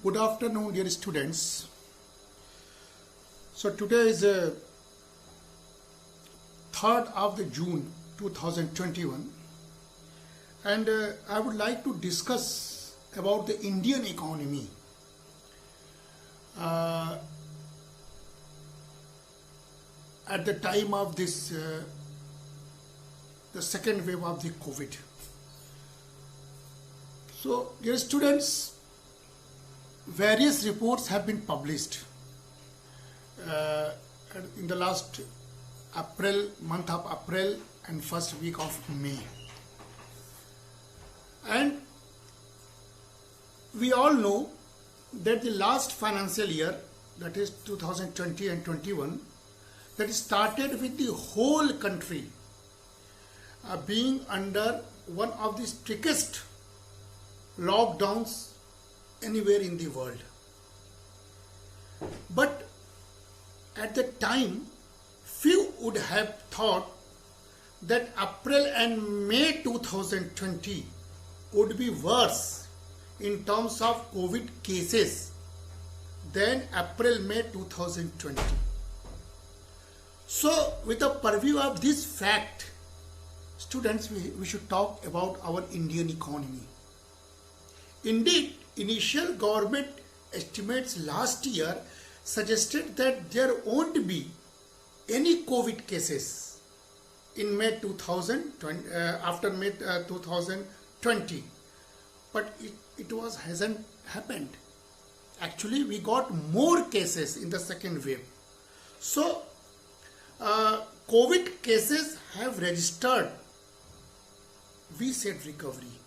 Good afternoon, dear students. So today is 3rd of the June 2021, and I would like to discuss about the Indian economy. At the time of this the second wave of the COVID. So, dear students, various reports have been published in the last month of April and first week of May. And we all know that the last financial year, that is 2020 and 21, that started with the whole country being under one of the strictest lockdowns anywhere in the world. But at the time, few would have thought that April and May 2020 would be worse in terms of COVID cases than April-May 2020. So, with the purview of this fact, students, we should talk about our Indian economy. Indeed, initial government estimates last year suggested that there won't be any COVID cases in May 2020, after May 2020, but it hasn't happened. Actually, we got more cases in the second wave. So, COVID cases have registered V-shaped recovery.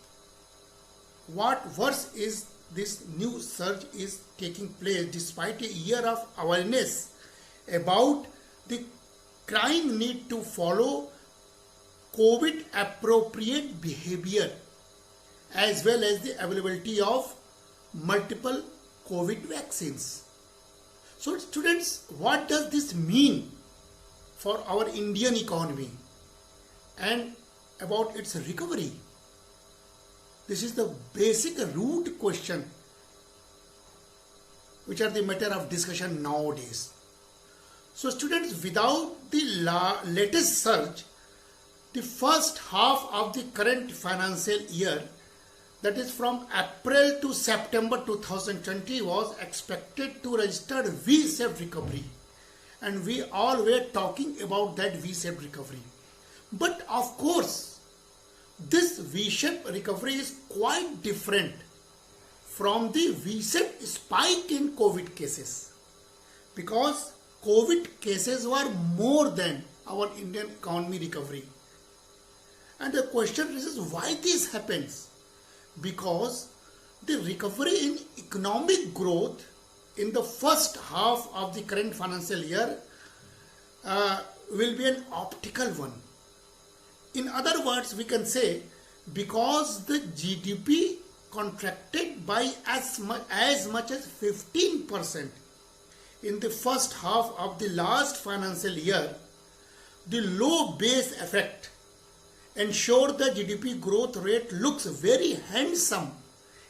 What worse is, this new surge is taking place despite a year of awareness about the crying need to follow COVID appropriate behavior as well as the availability of multiple COVID vaccines. So students, what does this mean for our Indian economy and about its recovery? This is the basic root question which are the matter of discussion nowadays. So students, without the latest surge, the first half of the current financial year, that is from April to September 2020, was expected to register V-shaped recovery. And we all were talking about that V-shaped recovery. But of course, this V-shaped recovery is quite different from the V-shaped spike in COVID cases, because COVID cases were more than our Indian economy recovery. And the question is why this happens? Because the recovery in economic growth in the first half of the current financial year will be an optical one. In other words, we can say because the GDP contracted by as much as 15% in the first half of the last financial year, the low base effect ensured the GDP growth rate looks very handsome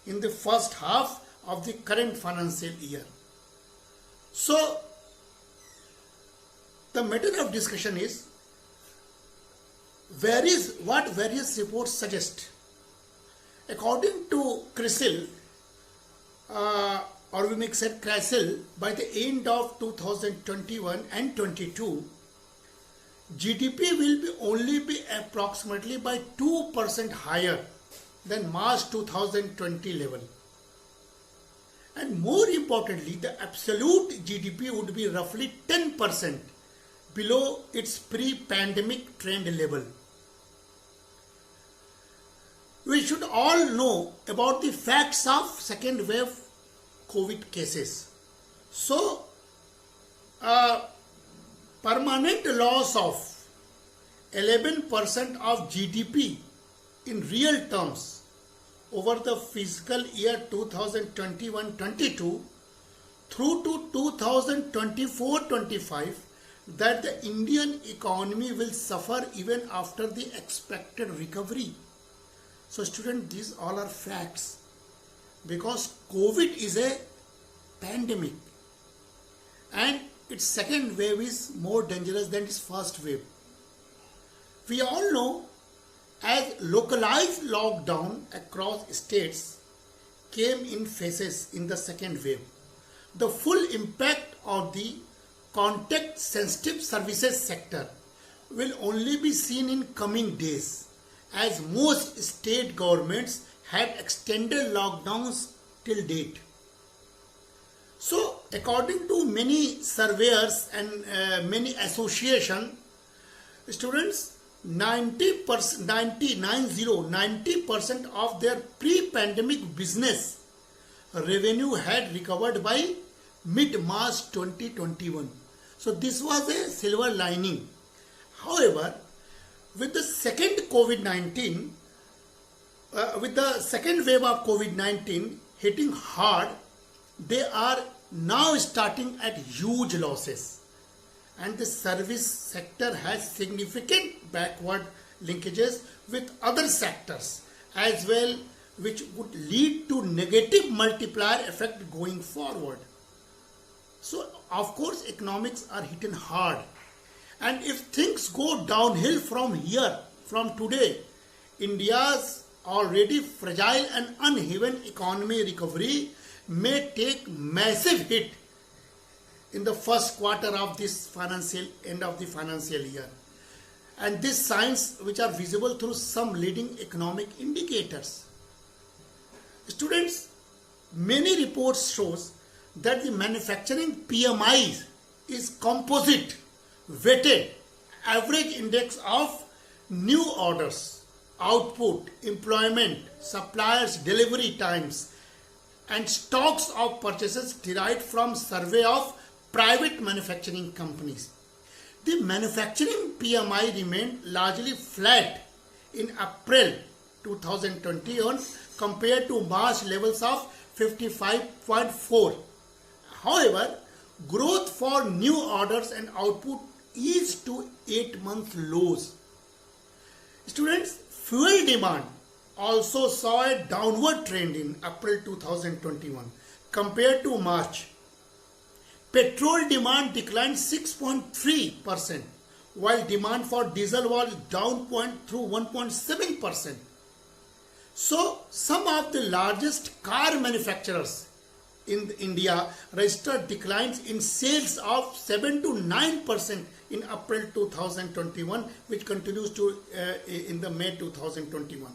in the first half of the current financial year. So, the matter of discussion is what various reports suggest. According to CRISIL, or we may say CRISIL, by the end of 2021 and 22, GDP will only be approximately by 2% higher than March 2020 level. And more importantly, the absolute GDP would be roughly 10% below its pre-pandemic trend level. We should all know about the facts of second wave COVID cases. So, permanent loss of 11% of GDP in real terms over the fiscal year 2021-22 through to 2024-25, that the Indian economy will suffer even after the expected recovery. So student, these all are facts, because COVID is a pandemic, and its second wave is more dangerous than its first wave. We all know, as localized lockdown across states came in phases in the second wave, the full impact of the contact sensitive services sector will only be seen in coming days, as most state governments had extended lockdowns till date. So, according to many surveyors and many associations, students 90% of their pre-pandemic business revenue had recovered by mid-March 2021. So this was a silver lining. However, with the second wave of COVID-19 hitting hard, they are now starting at huge losses, and the service sector has significant backward linkages with other sectors as well, which would lead to negative multiplier effect going forward. So of course economics are hit hard, and if things go downhill from here, from today, India's already fragile and uneven economy recovery may take massive hit in the first quarter of this end of the financial year. And these signs which are visible through some leading economic indicators. Students, many reports shows that the manufacturing PMI is composite weighted average index of new orders, output, employment, suppliers delivery times, and stocks of purchases derived from survey of private manufacturing companies. The manufacturing PMI remained largely flat in April 2021 compared to March levels of 55.4. However, growth for new orders and output eased to 8-month lows. Students, fuel demand also saw a downward trend in April 2021 compared to March. Petrol demand declined 6.3%, while demand for diesel was down 1.7%. So, some of the largest car manufacturers in India registered declines in sales of 7 to 9% in April 2021, which continues to in the May 2021.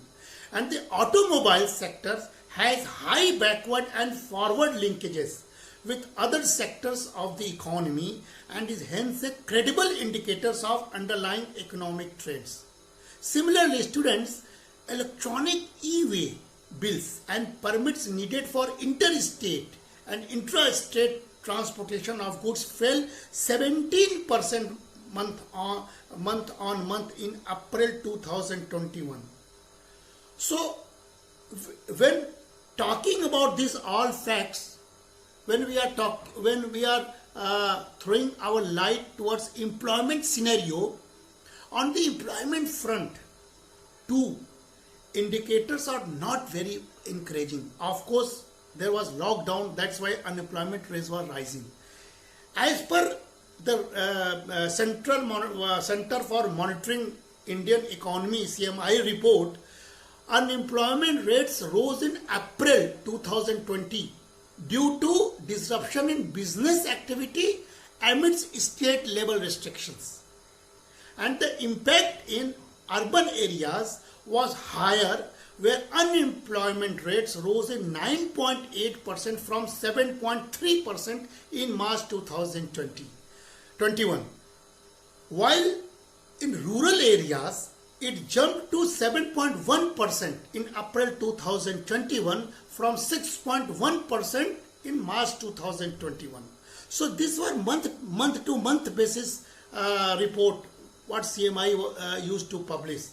And the automobile sector has high backward and forward linkages with other sectors of the economy and is hence a credible indicator of underlying economic trends. Similarly, students, electronic e-way bills and permits needed for interstate and intra-state transportation of goods fell 17% month on month in April 2021. So, when talking about these all facts, when we are throwing our light towards employment scenario, on the employment front, too, indicators are not very encouraging. Of course, there was lockdown, that's why unemployment rates were rising. As per the Center for Monitoring Indian Economy CMI report, unemployment rates rose in April 2020 due to disruption in business activity amidst state level restrictions. And the impact in urban areas was higher, where unemployment rates rose in 9.8% from 7.3% in March 2021. While in rural areas, it jumped to 7.1% in April 2021 from 6.1% in March 2021. So these were month to month basis report what CMI used to publish.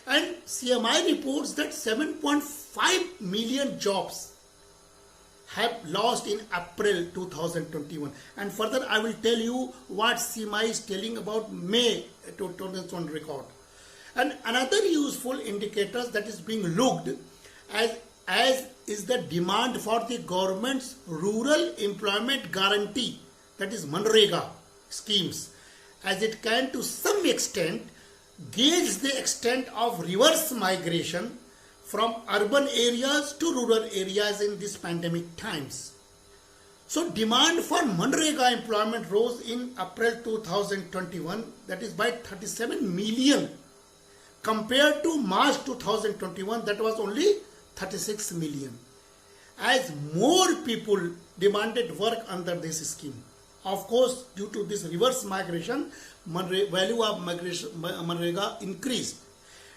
And CMI reports that 7.5 million jobs have lost in April 2021. And further, I will tell you what CMI is telling about May 2021 record. And another useful indicator that is being looked as as is the demand for the government's rural employment guarantee, that is Manrega schemes, as it can to some extent gauge the extent of reverse migration from urban areas to rural areas in these pandemic times. So demand for Manrega employment rose in April 2021, that is by 37 million compared to March 2021, that was only 36 million, as more people demanded work under this scheme. Of course, due to this reverse migration, value of Manrega increased,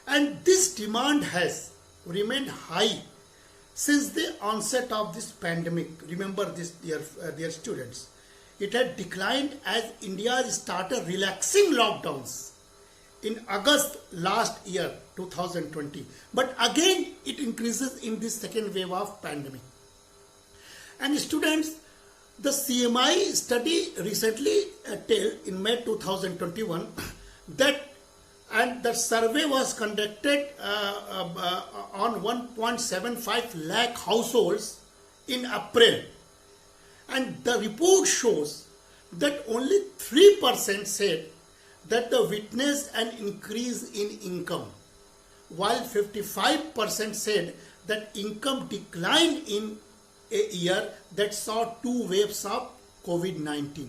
and this demand has remained high since the onset of this pandemic. Remember this, dear students. It had declined as India started relaxing lockdowns in August last year, 2020. But again, it increases in this second wave of pandemic. And students, the CMI study recently in May 2021 that, and the survey was conducted on 1.75 lakh households in April, and the report shows that only 3% said that they witnessed an increase in income, while 55% said that income declined in a year that saw two waves of COVID-19.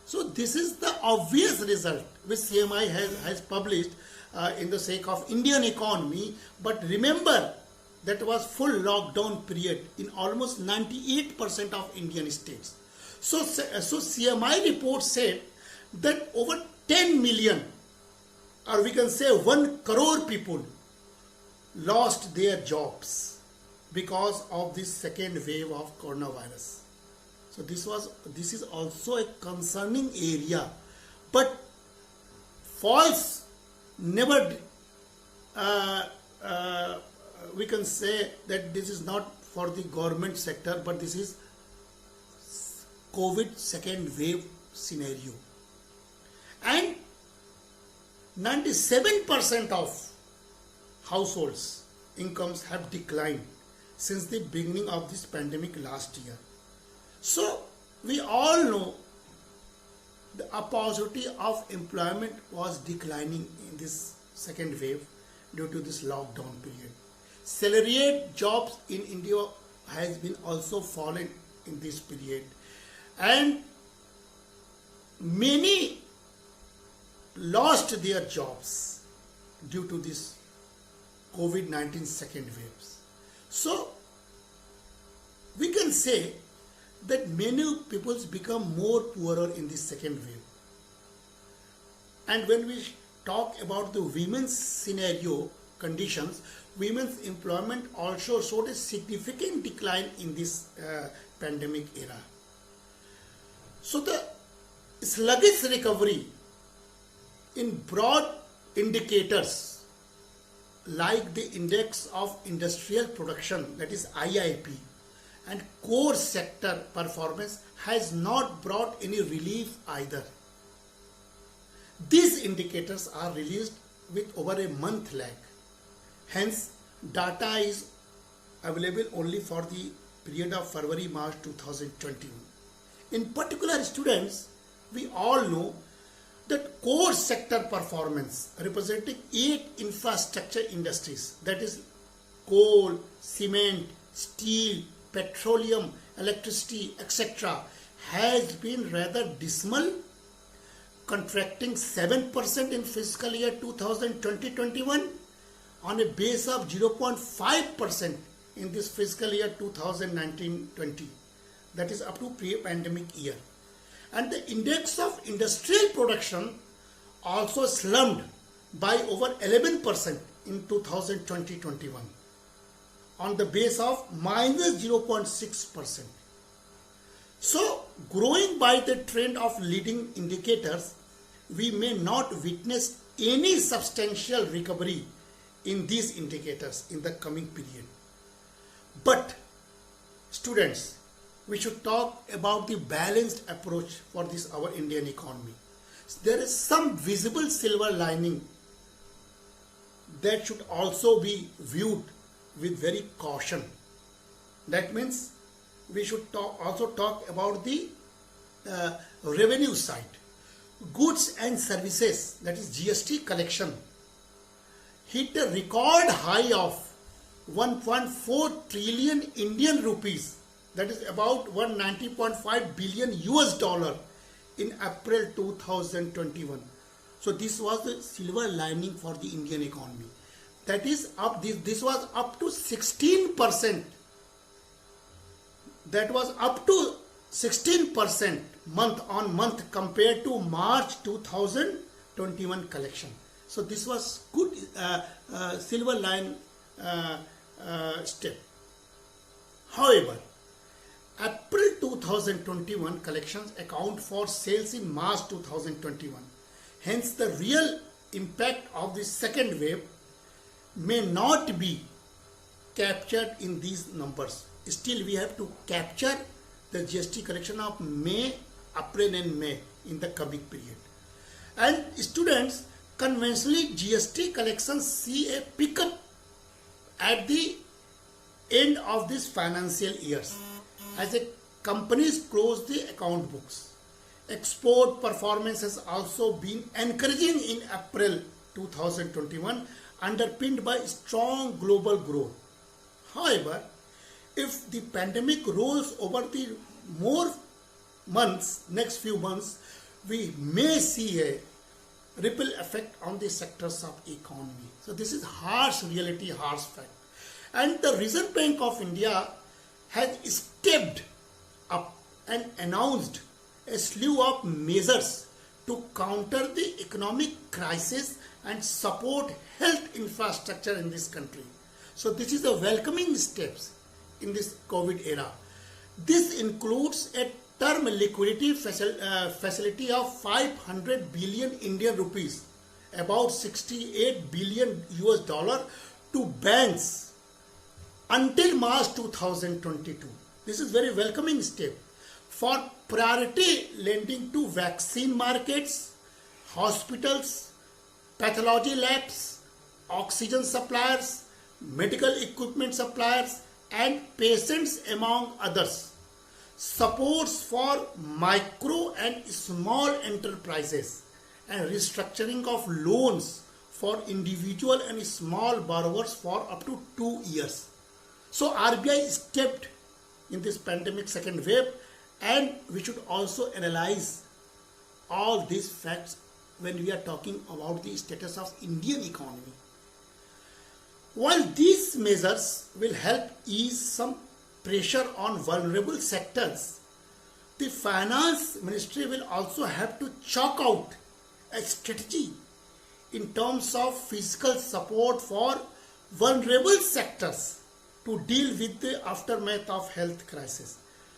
So this is the obvious result which CMI has published in the sake of Indian economy. But remember, that was full lockdown period in almost 98% of Indian states. So CMI report said that over 10 million, or we can say 1 crore people lost their jobs because of this second wave of coronavirus. So this is also a concerning area, but false never we can say that this is not for the government sector, but this is COVID second wave scenario, and 97% of households incomes have declined since the beginning of this pandemic last year. So we all know the opportunity of employment was declining in this second wave due to this lockdown period. Salaried jobs in India has been also fallen in this period, and many lost their jobs due to this COVID-19 second waves. So we can say that many people become more poorer in this second wave. And when we talk about the women's scenario conditions, women's employment also showed a significant decline in this pandemic era. So the sluggish recovery in broad indicators like the index of industrial production, that is IIP, and core sector performance has not brought any relief either. These indicators are released with over a month lag. Hence, data is available only for the period of February-March 2021. In particular, students, we all know that core sector performance representing 8 infrastructure industries, that is coal, cement, steel, petroleum, electricity, etc., has been rather dismal, contracting 7% in fiscal year 2020-21 on a base of 0.5% in this fiscal year 2019-20, that is up to pre-pandemic year. And the index of industrial production also slumped by over 11% in 2020-21 on the base of minus 0.6%. So, growing by the trend of leading indicators, we may not witness any substantial recovery in these indicators in the coming period. But, students, we should talk about the balanced approach for this our Indian economy. There is some visible silver lining that should also be viewed with very caution. That means we should also talk about the revenue side. Goods and services, that is GST collection, hit a record high of 1.4 trillion Indian rupees, that is about 190.5 billion US dollar in April 2021. So this was the silver lining for the Indian economy. That is up, this was up to 16%. That was up to 16% month on month compared to March 2021 collection. So this was good silver line step. However, April 2021 collections account for sales in March 2021. Hence, the real impact of the second wave may not be captured in these numbers. Still, we have to capture the GST collection of May, April and May in the coming period. And students, conventionally GST collections see a pickup at the end of this financial years as the companies close the account books. Export performance has also been encouraging in April 2021, underpinned by strong global growth. However, if the pandemic rolls over the more months, next few months, we may see a ripple effect on the sectors of economy. So this is harsh reality, harsh fact. And the Reserve Bank of India has stepped up and announced a slew of measures to counter the economic crisis and support health infrastructure in this country. So this is a welcoming steps in this COVID era. This includes a term liquidity facility of 500 billion Indian rupees, about 68 billion US dollar, to banks until March 2022. This is very welcoming step for priority lending to vaccine markets, hospitals, pathology labs, oxygen suppliers, medical equipment suppliers and patients, among others. Supports for micro and small enterprises and restructuring of loans for individual and small borrowers for up to 2 years. So RBI stepped in this pandemic second wave, and we should also analyze all these facts when we are talking about the status of Indian economy. While these measures will help ease some pressure on vulnerable sectors, the Finance Ministry will also have to chalk out a strategy in terms of fiscal support for vulnerable sectors to deal with the aftermath of health crisis.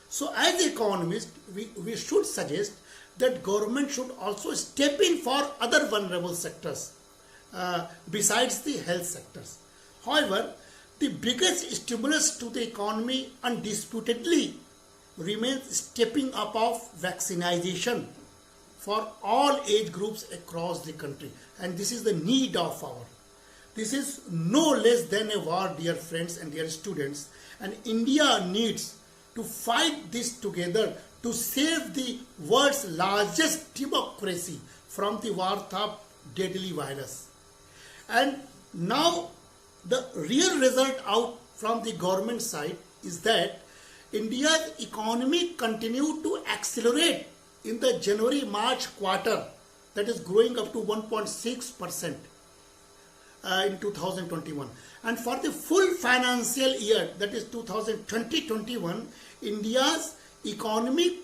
So as economists, we should suggest that government should also step in for other vulnerable sectors besides the health sectors. However, the biggest stimulus to the economy undisputedly remains stepping up of vaccination for all age groups across the country. And this is the need of hour. This is no less than a war, dear friends and dear students. And India needs to fight this together to save the world's largest democracy from the wrath of deadly virus. And now the real result out from the government side is that India's economy continued to accelerate in the January-March quarter, that is growing up to 1.6% in 2021. And for the full financial year, that is 2020-21, India's economy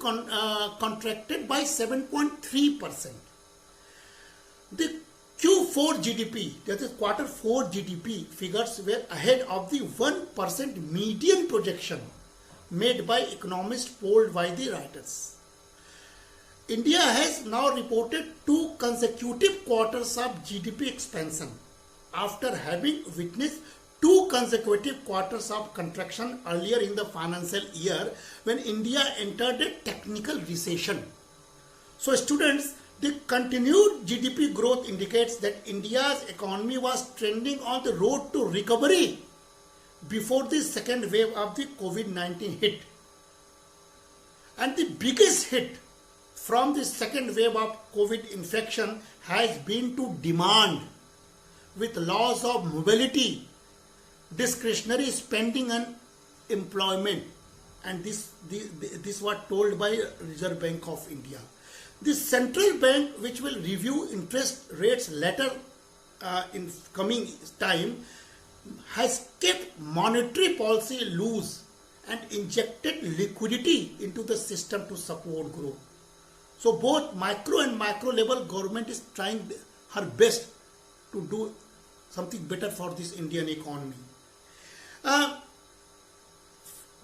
contracted by 7.3%. The Q4 GDP, that is quarter 4 GDP figures were ahead of the 1% median projection made by economists polled by the Reuters. India has now reported 2 consecutive quarters of GDP expansion after having witnessed 2 consecutive quarters of contraction earlier in the financial year when India entered a technical recession. So students, the continued GDP growth indicates that India's economy was trending on the road to recovery before the second wave of the COVID-19 hit. And the biggest hit from the second wave of COVID infection has been to demand, with loss of mobility, discretionary spending and employment. And this was told by Reserve Bank of India. The central bank, which will review interest rates later in coming time, has kept monetary policy loose and injected liquidity into the system to support growth. So both micro and macro level government is trying her best to do something better for this Indian economy.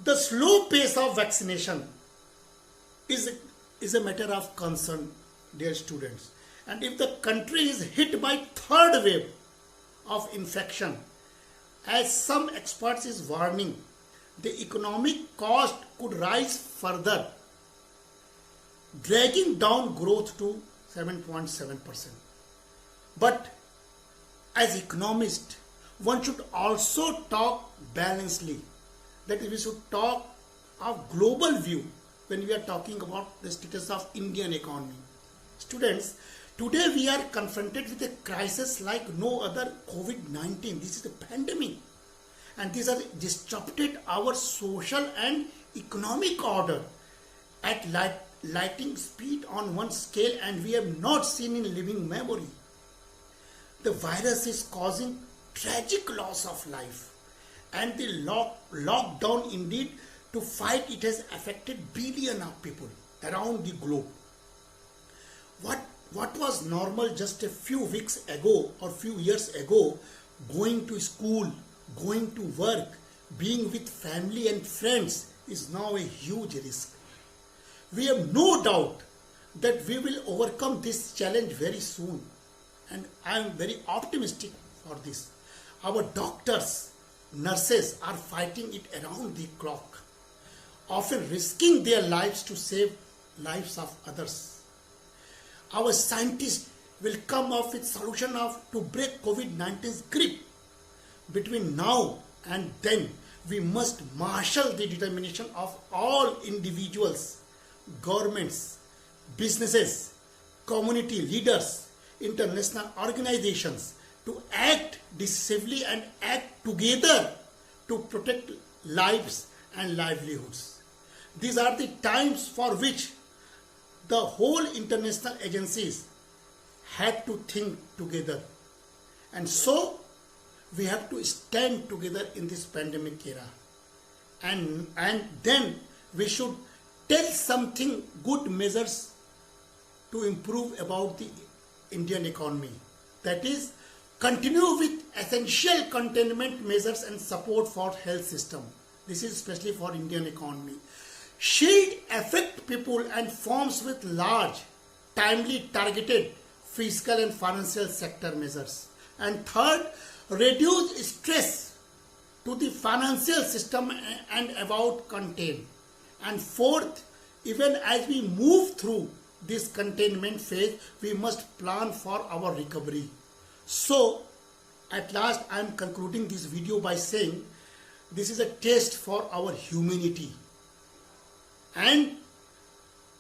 The slow pace of vaccination is a matter of concern, dear students. And if the country is hit by third wave of infection, as some experts is warning, the economic cost could rise further, dragging down growth to 7.7%. But as economist, one should also talk balancedly. That is, we should talk of global view when we are talking about the status of Indian economy. Students, today we are confronted with a crisis like no other. COVID-19. This is a pandemic, and these has disrupted our social and economic order at lightning speed on one scale, and we have not seen in living memory. The virus is causing tragic loss of life, and the lockdown indeed to fight it has affected billions of people around the globe. What was normal just a few weeks ago or few years ago, going to school, going to work, being with family and friends, is now a huge risk. We have no doubt that we will overcome this challenge very soon, and I am very optimistic for this. Our doctors, nurses are fighting it around the clock, often risking their lives to save lives of others. Our scientists will come up with solution to break COVID-19's grip. Between now and then, we must marshal the determination of all individuals, governments, businesses, community leaders, international organizations to act decisively and act together to protect lives and livelihoods. These are the times for which the whole international agencies had to think together. And so, we have to stand together in this pandemic era. And then we should take something good measures to improve about the Indian economy. That is, continue with essential containment measures and support for health system. This is especially for Indian economy. Shield affect people and firms with large, timely targeted fiscal and financial sector measures. And third, reduce stress to the financial system and about contain. And fourth, even as we move through this containment phase, we must plan for our recovery. So, at last I am concluding this video by saying this is a test for our humanity. And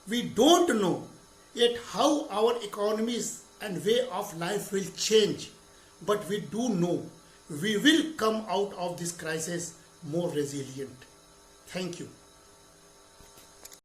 we don't know yet how our economies and way of life will change. But we do know we will come out of this crisis more resilient. Thank you.